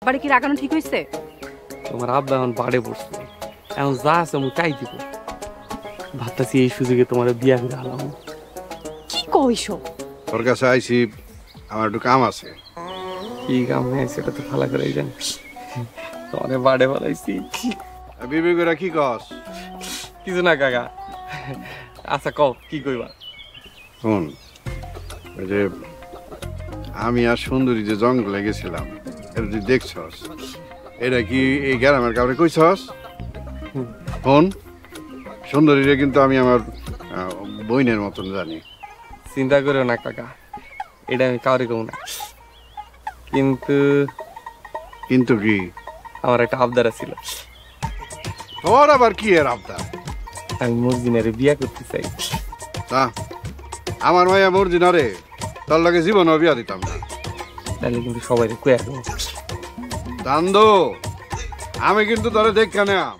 বাড়ি কি রাগানো ঠিক হইছে? তোমার আব্বা এখন বাড়ে পড়ছে, এখন যা আছে আমি তাই দিব। ভাবতেছি এই সুযোগে তোমার বিয়া করে আলাম। কি কইছো? তোর কাছে আইছি, আমার একটু কাম আছে। কি কাম নেই সেটা তো ভালো করেই জানি। তোমার বাড়ে বলাইছি। বিবি করে কি কস? কিছু না কাকা। আচ্ছা কও কি কইবা? শোন, ওই যে আমি আর সুন্দরী যে জঙ্গলে গেছিলাম, এটা তুই দেখছস? এটা কি এই গ্রামের কাউরে কইছস? শোন, সুন্দরীরে কিন্তু আমি আমার বইনের মতন জানি। চিন্তা করো না কাকা, এটা আমি কাউরে কম না। কিন্তু কিন্তু কি? আমার একটা আবদার ছিল। তোর আবার কি এর আবদার? আমি মর্জিনারে বিয়া করতে চাই। না, আমার মাইয়া মর্জিনারে তোর লাগে জীবন বিয়া দিতাম না। তাহলে কিন্তু সবাই কয়ে দেবো। দান্দো, আমি কিন্তু তোরে দেখা নেয়াম।